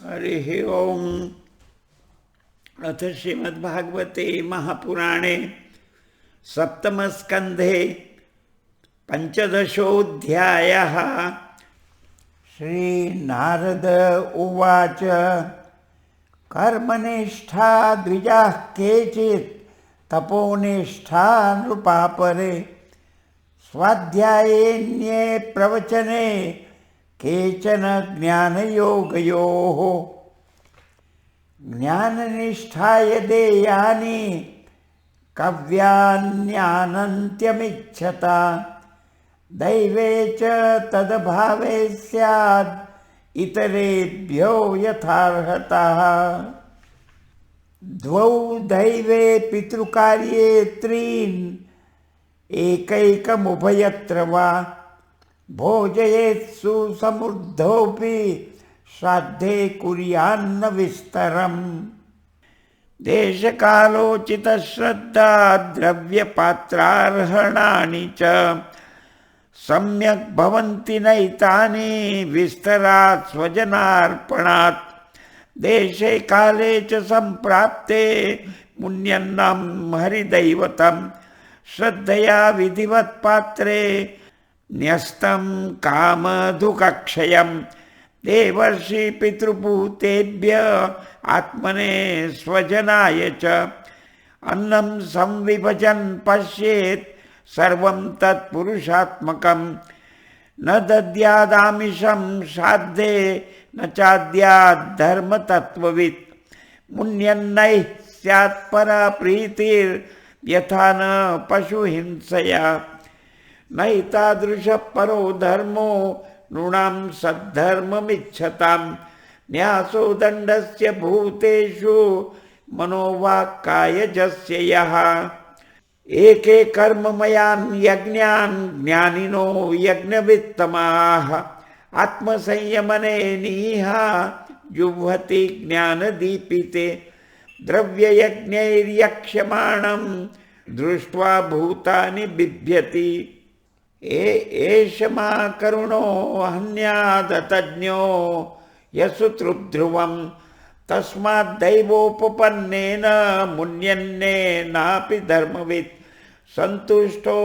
हरिः ओम्। अथ श्रीमद्भागवते महापुराणे सप्तमस्कन्धे पञ्चदशोऽध्यायः। श्रीनारद उवाच। कर्मनिष्ठा द्विजाः केचित् तपोनिष्ठा नृपापरे, स्वाध्यायेऽन्ये प्रवचने केचन ज्ञानयोगयोः। ज्ञाननिष्ठाय देयानि कव्यान्यानन्त्यमिच्छता, दैवे च तदभावे स्याद् इतरेभ्यो यथार्हतः। द्वौ दैवे पितृकार्ये त्रीन् एकैकमुभयत्र वा, भोजयेत्सु समृद्धोऽपि श्राद्धे कुर्यान्न विस्तरम्। देशकालोचितश्रद्धा द्रव्यपात्रार्हणानि च सम्यक् भवन्ति नैतानि विस्तरात् स्वजनार्पणात्। देशे काले च सम्प्राप्ते पुण्यन्नं हरिदैवतं श्रद्धया विधिवत् पात्रे न्यस्तं कामधुकक्षयम्। देवर्षि पितृभूतेभ्य आत्मने स्वजनाय च अन्नं संविभजन् पश्येत् सर्वं तत्पुरुषात्मकं। न दद्यादामिषं श्राद्धे न चाद्याद्धर्मतत्त्ववित्। मुन्यन्नैः स्यात् परा प्रीतिर्यथा न पशुहिंसया। नैतादृशः परो धर्मो नृणां सद्धर्ममिच्छतां। न्यासो दण्डस्य भूतेषु मनोवाक्कायजस्य यः। एके कर्ममयान् यज्ञान् ज्ञानिनो यज्ञवित्तमाः। आत्मसंयमने नीहा जुह्वति ज्ञानदीपिते। द्रव्ययज्ञैर्यक्ष्यमाणं दृष्ट्वा भूतानि बिभ्यति। एष मा करुणो हन्यादतज्ञो यसुतृध्रुवम्। तस्माद्दैवोपपन्नेन मुन्यन्नेनापि धर्मवित्। सन्तुष्टो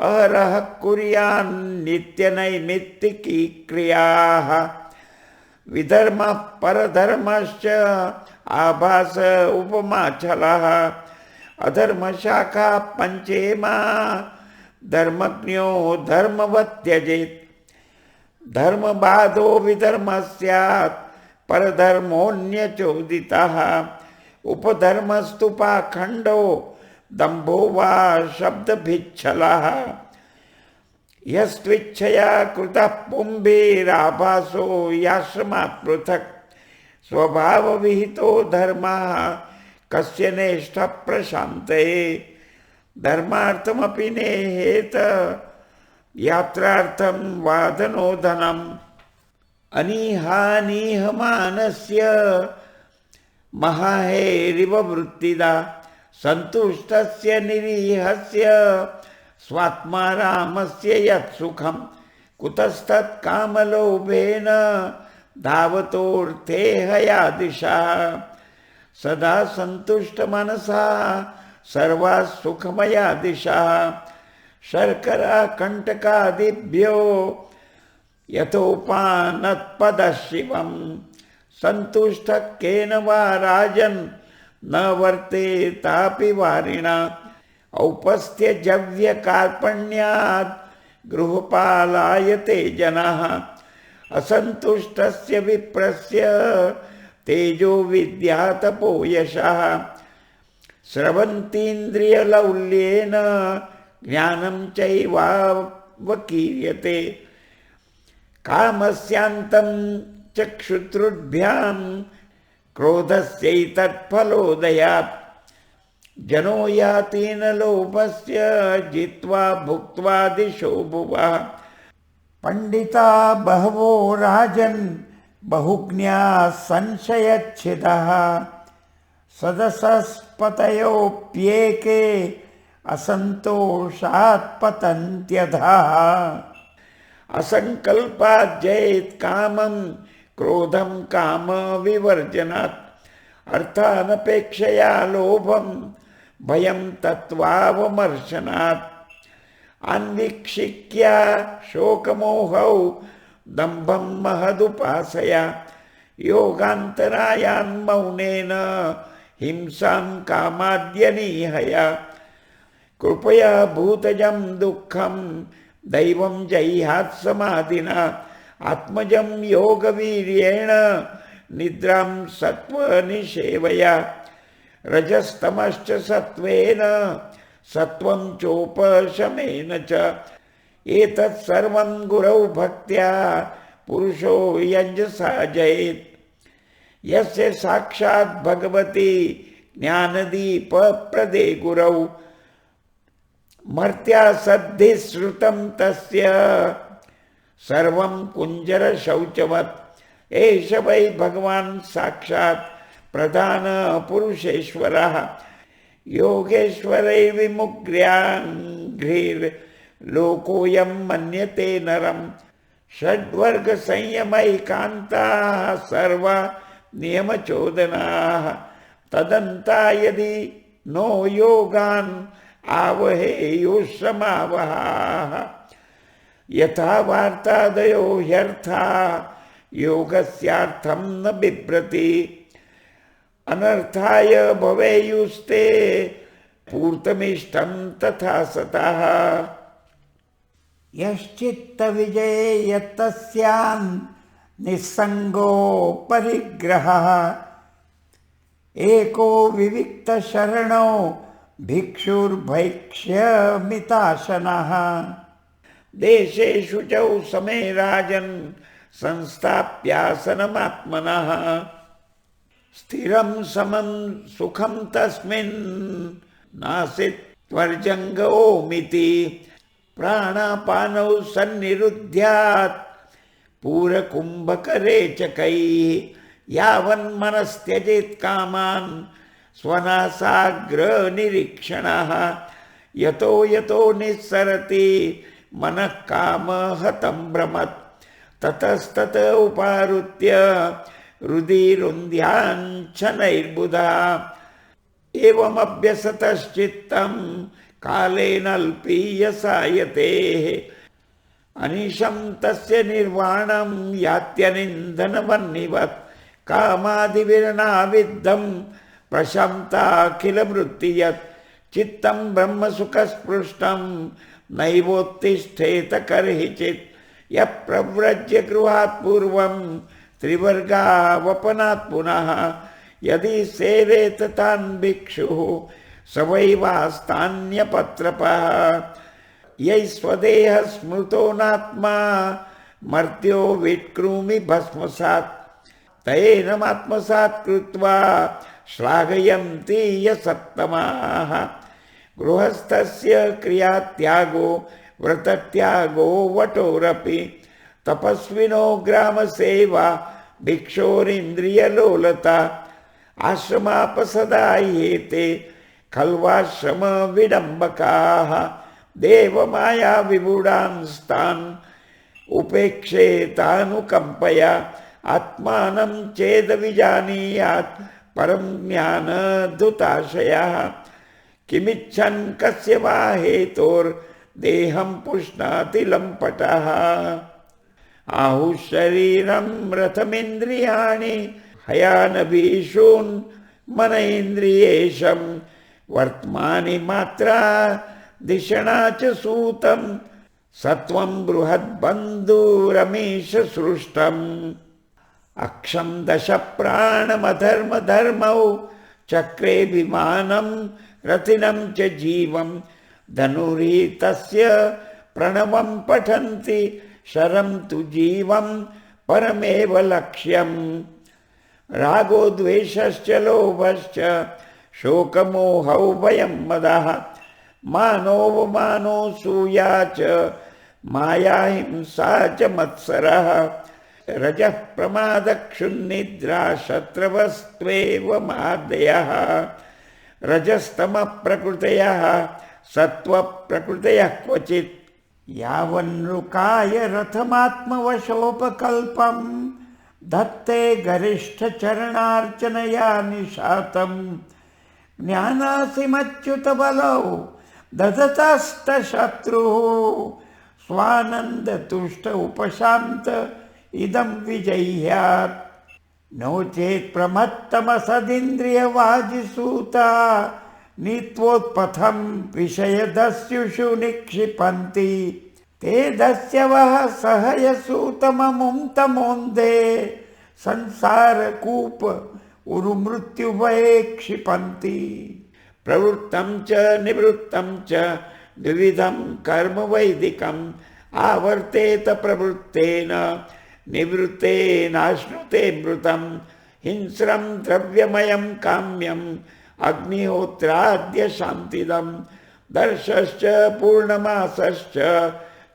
अहरः कुर्यान्नित्यनैमित्तिकी क्रियाः। विधर्मः परधर्मश्च आभास उपमाचलः। अधर्मशाखा पञ्चेमा धर्मज्ञो धर्मवत् त्यजेत्। धर्मबाधो विधर्मः स्यात् परधर्मोऽन्यचोदितः। उपधर्मस्तु पाखण्डो दम्भो वा शब्दभिच्छलः। यस्त्विच्छया कृतः पुंभिराभासो याश्रमात् पृथक्। स्वभावविहितो धर्मः कस्य नेष्ठः प्रशान्ते। धर्मार्थमपि नेहेत यात्रार्थं वाधनो धनम्। अनीहानीहमानस्य महाहेरिव वृत्तिदा। सन्तुष्टस्य निरीहस्य स्वात्मा रामस्य यत्सुखम्। कुतस्तत् कामलोभेन धावतोऽर्थे हयादिशः। सदा सन्तुष्टमनसा सर्वा सुखमया दिशा। शर्करा कंटकादिभ्यो यथोपानत्पदः शिवम्। सन्तुष्टः केन वा राजन् न वर्तेतापि वारिणा। औपस्थ्यजव्यकार्पण्यात् गृहपालायते जनाः। असन्तुष्टस्य विप्रस्य तेजो विद्या तपो यशः। स्रवन्तीन्द्रियलौल्येन ज्ञानं चैवावकीर्यते। कामस्यान्तं चक्षुतृभ्यां क्रोधस्यैतत्फलोदयात्। जनो याति न लोभस्य जित्वा भुक्त्वा दिशो भुवः। पंडिता बहवो राजन् बहुज्ञाः संशयच्छिदः। सदसस्पतयोऽप्येके असन्तोषात् पतन्त्यधः। असंकल्पात् जयेत् कामं क्रोधं कामविवर्जनात् अर्थानपेक्षया लोभं भयं तत्त्वावमर्शनात् अन्वीक्षिक्या शोकमोहौ दम्भं महदुपासया योगान्तरायान्मौनेन हिंसां कामाद्यनीहया कृपया भूतजं दुःखं दैवं जह्यात् समाधिना आत्मजं योगवीर्येण निद्रां सत्त्वनिषेवया रजस्तमश्च सत्त्वेन सत्त्वं चोपशमेन च एतत् सर्वं गुरौ भक्त्या पुरुषो यञ्जसा जयेत् यस्य साक्षात् भगवती ज्ञानदीपप्रदे गुरौ मर्त्या सद्धिः श्रुतं तस्य सर्वं कुञ्जरशौचवत् एष वै भगवान् साक्षात् प्रधानपुरुषेश्वरः योगेश्वरैर्विमुग्ध्याङ्घ्रिर्लोकोऽयं मन्यते नरं षड्वर्गसंयमैकान्ताः सर्वा नियमचोदनाः तदन्ता यदि नो योगान् आवहेयुः यथा वार्तादयो ह्यर्था योगस्यार्थं न बिभ्रति अनर्थाय भवेयुस्ते पूर्तमिष्टं तथा सतः यश्चित्तविजये यत्तस्यान् निस्सङ्गो परिग्रहः एको विविक्तशरणो भिक्षुर्भैक्ष्यमिताशनः देशेषु च समे राजन् संस्थाप्यासनमात्मनः स्थिरं समं सुखं तस्मिन् नासीत्वर्जङ्गोमिति प्राणापानौ सन्निरुध्यात् पूरकुम्भकरेचकैः यावन्मनस्त्यजेत् कामान् स्वनासाग्रनिरीक्षणः यतो यतो निस्सरति मनः कामहतं भ्रमत् ततस्तत उपारुत्य रुधिरुन्ध्याञ्छनैर्बुधा एवमभ्यसतश्चित्तं कालेनाल्पीयसायतेः अनिशं तस्य निर्वाणं यात्यनिन्दनवह्निवत् कामादिविरणाविद्धं प्रशान्ताखिलवृत्तियत् चित्तं ब्रह्मसुखस्पृष्टं नैवोत्तिष्ठेत कर्हिचित् यः प्रव्रज्य गृहात् पूर्वं त्रिवर्गावपनात् पुनः यदि सेवेत तान् भिक्षुः स वै वास्तान्यपत्रपः यै स्वदेह स्मृतो नात्मा मर्त्यो विक्रूमि भस्मसात् तैनमात्मसात् कृत्वा श्लाघयन्ति यसत्तमाः गृहस्थस्य क्रियात्यागो व्रतत्यागो वटोरपि तपस्विनो ग्रामसेवा भिक्षोरिन्द्रियलोलता आश्रमापसदा ह्येते खल्वाश्रमविडम्बकाः देवमाया विबुधांस्तान् उपेक्षेतानुकम्पया आत्मानं चेदविजानीयात् परं ज्ञानधुताशयः किमिच्छन् कस्य वा हेतोर्देहं पुष्णाति लम्पटः आहुः शरीरं रथमिन्द्रियाणि हयानभीषून् मन इन्द्रियेशं वर्त्मानि मात्रा दिशणा च सूतं सत्वं बृहद्बन्धुरमीश सृष्टम् अक्षं दश प्राणमधर्मधर्मौ चक्रे विमानं रथिनं च जीवं धनुर्हि तस्य प्रणवं पठन्ति शरं तु जीवं परमेव लक्ष्यम् रागो द्वेषश्च लोभश्च शोकमोहौ भयं मदः मानोऽवमानो सूया च माया हिंसा च मत्सरः रजः प्रमादक्षुन्निद्रा शत्रवस्त्वेव मादयः रजस्तमः प्रकृतयः सत्त्वप्रकृतयः क्वचित् यावन्नृकाय रथमात्मवशोपकल्पं धत्ते गरिष्ठचरणार्चनया निशातम् ज्ञानासिमच्युतबलौ दधतस्तशत्रुः स्वानन्दतुष्ट उपशान्त इदं विजह्यात् नो चेत् प्रमत्तमसदिन्द्रियवाजिसूता नीत्वोत्पथं विषयदस्युषु निक्षिपन्ति ते दस्यवः सहयसूतममुं तमोन्दे संसारकूप उरुमृत्युभये क्षिपन्ति। प्रवृत्तं च निवृत्तं च द्विविधं कर्म वैदिकम् आवर्तेत प्रवृत्तेन निवृत्तेनाश्नुते मृतं हिंस्रं द्रव्यमयं काम्यम् अग्निहोत्राद्य शान्तिदं दर्शश्च पूर्णमासश्च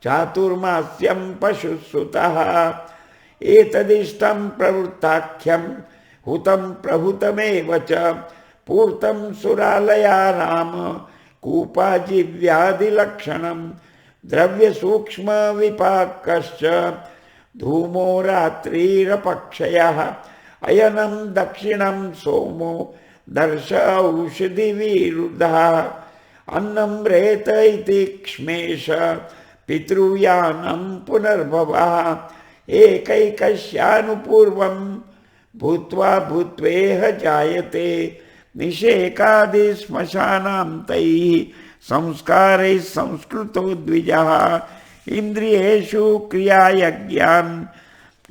चातुर्मास्यं पशुसुतः एतदिष्टं प्रवृत्ताख्यं हुतं प्रहुतमेव च पूर्तं सुरालया राम कूपाजिव्यादिलक्षणं द्रव्यसूक्ष्मविपाकश्च धूमो रात्रिरपक्षयः अयनं दक्षिणं सोमो दर्श औषधिविरुद्धः अन्नं रेत इति क्ष्मेश पितृयानं पुनर्भवः एकैकस्यानुपूर्वं भूत्वा भूत्वेह जायते निषेकादिश्मशानां तैः संस्कारैः संस्कृतो द्विजः इन्द्रियेषु क्रियायज्ञान्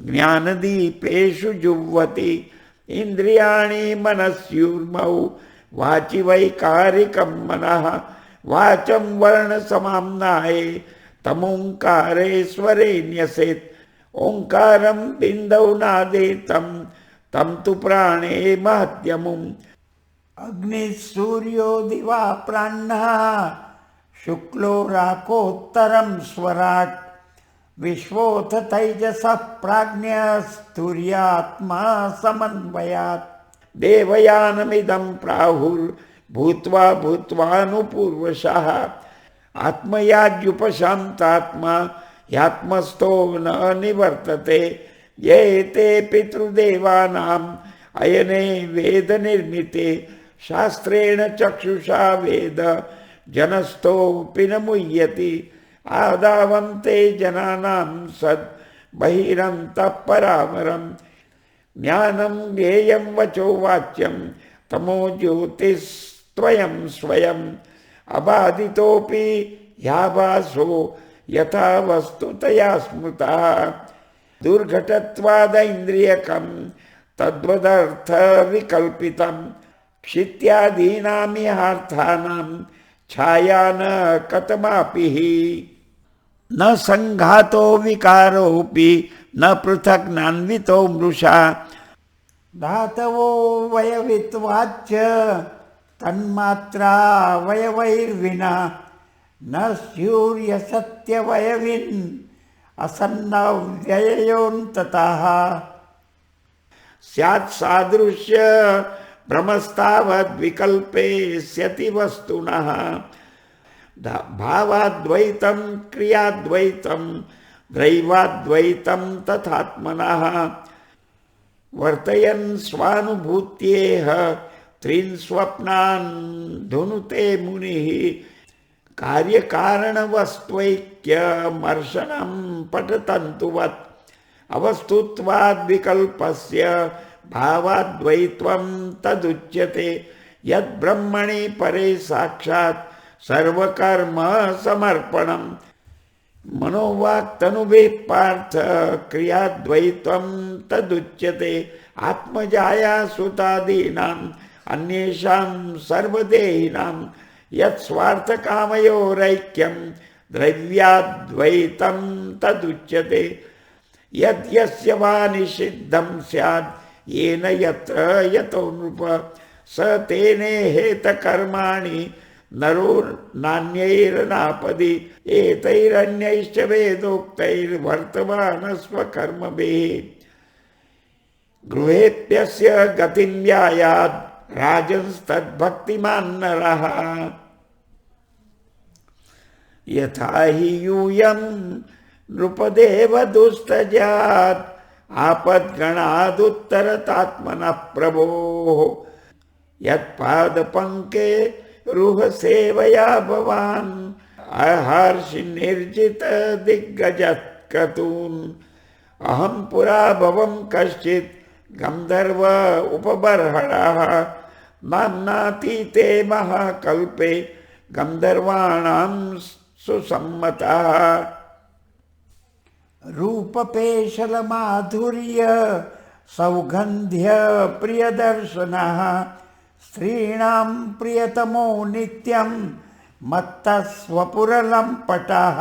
ज्ञानदीपेषु जुह्वति इन्द्रियाणि मनस्युर्मौ वाचि वैकारिकं मनः वाचं वर्णसमाम्नाये तमोङ्कारे स्वरे न्यसेत् ओङ्कारं बिन्दौ नादे तं तु प्राणे महत्यमुम् अग्निः सूर्यो दिवा प्राणः शुक्लो राकोत्तरं स्वराट् विश्वोऽथ तैजसः प्राज्ञस्तुर्यात्मा समन्वयात् देवयानमिदं प्राहुर्भूत्वा भूत्वानुपूर्वशः आत्मयाज्युपशान्तात्मा ह्यात्मस्थो न निवर्तते येते पितृदेवानाम् अयने वेद निर्मिते शास्त्रेण चक्षुषा वेद जनस्थोऽपि न मुह्यति आदावन्ते जनानां सद् बहिरन्तः परावरम् ज्ञानं ज्ञेयं वचो वाच्यं तमो ज्योतिस्त्वयं स्वयम् अबाधितोऽपि ह्याभासो यथा वस्तुतया स्मृतः दुर्घटत्वादैन्द्रियकं तद्वदर्थविकल्पितं क्षित्यादीनामिहार्थानां छाया न कतमापि न संघातो विकारोऽपि न पृथक् नान्वितो मृषा धातवो वयवित्वाच्च तन्मात्रा वयवैर्विना न स्यूर्यसत्यवयविन् असन्नव्यययोऽन्ततः स्यात् सादृश्य भ्रमस्तावद्विकल्पेष्यति वस्तुनः भावाद्वैतं क्रियाद्वैतं दैवाद्वैतं तथात्मनः वर्तयन् स्वानुभूत्येह त्रीन् स्वप्नान् धुनुते मुनिः कार्यकारणवस्त्वैक्यमर्शनं पठतन्तुवत् अवस्तुत्वाद्विकल्पस्य भावाद्वैत्वं तदुच्यते यद्ब्रह्मणि परे साक्षात् सर्वकर्म समर्पणम् मनोवाक्तनुभिः पार्थ क्रियाद्वैत्वं तदुच्यते आत्मजाया सुतादीनाम् अन्येषां सर्वदेहिनां यत् स्वार्थकामयोरैक्यं द्रव्याद्वैतं तदुच्यते यद्यस्य वा निषिद्धं स्यात् येन यत्र यतो नृप स तेनेहेत कर्माणि नरो नान्यैरनापदि एतैरन्यैश्च वेदोक्तैर्वर्तमान स्वकर्मभिः गृहेप्यस्य गतिं यायात् राजंस्तद्भक्तिमान् नरः यथा हि यूयं नृपदेव दुस्तजात् आपद्गणादुत्तरतात्मनः प्रभोः यत्पादपङ्के रुहसेवया भवान् आहर्षि निर्जित दिग्गजत् क्रतून् अहं पुरा भवं कश्चित् गन्धर्व उपबर्हणः नाम्नातीते महाकल्पे गन्धर्वाणां सुसम्मतः रूपपेशलमाधुर्य सौगन्ध्य प्रियदर्शनः स्त्रीणां प्रियतमो नित्यं मत्तः स्वपुरलम्पटः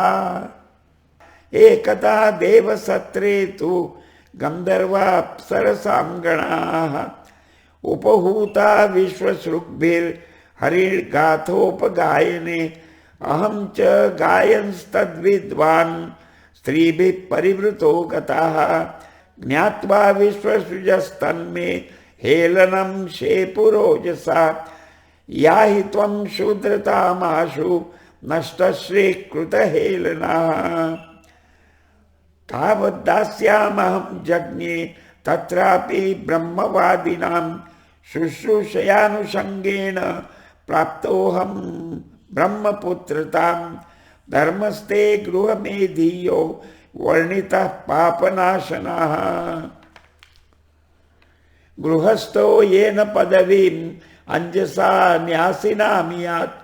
एकदा देवसत्रे तु गन्धर्वाप्सरसाङ्गणाः उपहूता विश्वसृग्भिर्हरिर्गाथोपगायने अहं च गायन्स्तद्विद्वान् स्त्रीभिः परिवृतो गतः ज्ञात्वा विश्वसृजस्तन्मे हेलनं शेपुरोजसा याहि त्वं शूद्रतामाशु नष्टश्रीकृतहेलनः तावद्दास्यामहं जज्ञे तत्रापि ब्रह्मवादिनां शुश्रूषयानुषङ्गेन प्राप्तोऽहं ब्रह्मपुत्रतां धर्मस्ते गृहमेधीयो वर्णितः पापनाशनः गृहस्थो येन पदवीम् अंजसा न्यासिनामियात्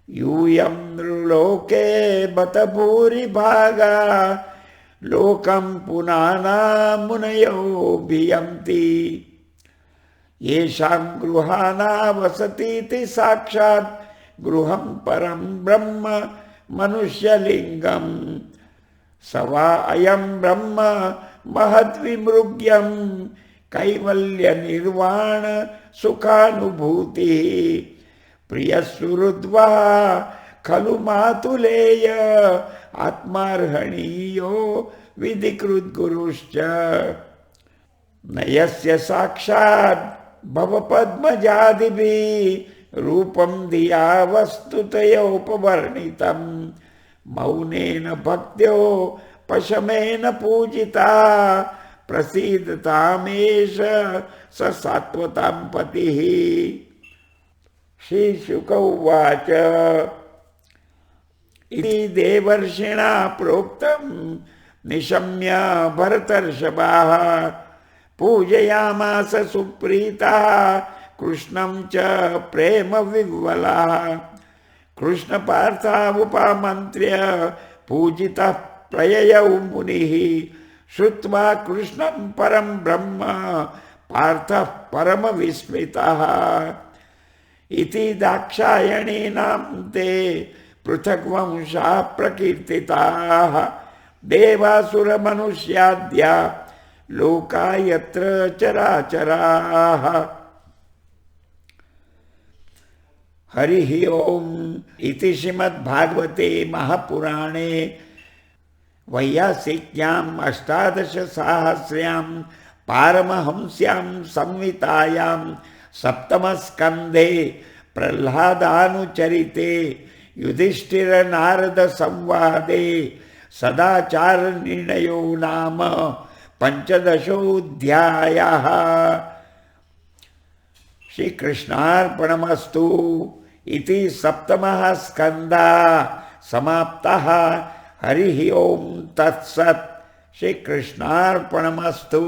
यूयं नृलोके बत भूरिभागा लोकं पुनाना मुनयो भियन्ति येषां गृहाणा वसतीति साक्षात् गृहं परं ब्रह्म मनुष्यलिङ्गम् स वा अयं ब्रह्म महद्विमृग्यं कैवल्य निर्वाण सुखानुभूतिः प्रियसुहृद्वा खलु मातुलेय आत्मार्हणीयो विधिकृद्गुरुश्च न यस्य साक्षात् भवपद्मजादिभिः रूपं धिया वस्तुतयोपवर्णितं मौनेन भक्त्यो पशमेन पूजिता प्रसीदतामेष स सात्वतां पतिः श्रीशुक उवाच इति देवर्षिणा प्रोक्तं निशम्य भरतर्षभाः पूजयामास सुप्रीतः कृष्णं च प्रेम विह्वलः कृष्णपार्थावुपमन्त्र्य पूजितः प्रययौ मुनिः श्रुत्वा कृष्णं परं ब्रह्म पार्थः परमविस्मितः इति दाक्षायणीनां ते पृथग्वंशाः प्रकीर्तिताः देवासुरमनुष्याद्या लोका यत्र चराचराः हरिः ओम् इति श्रीमद्भागवते महापुराणे वैयासिक्याम् 18सहस्र्यां पारमहंस्यां संहितायां सप्तमस्कन्धे प्रह्लादानुचरिते युधिष्ठिर नारद संवादे सदाचार निर्णयो नाम 15 श्रीकृष्णार्पणमस्तु इति सप्तमः स्कन्धः समाप्तः। हरिः ओम् तत्सत्। श्रीकृष्णार्पणमस्तु।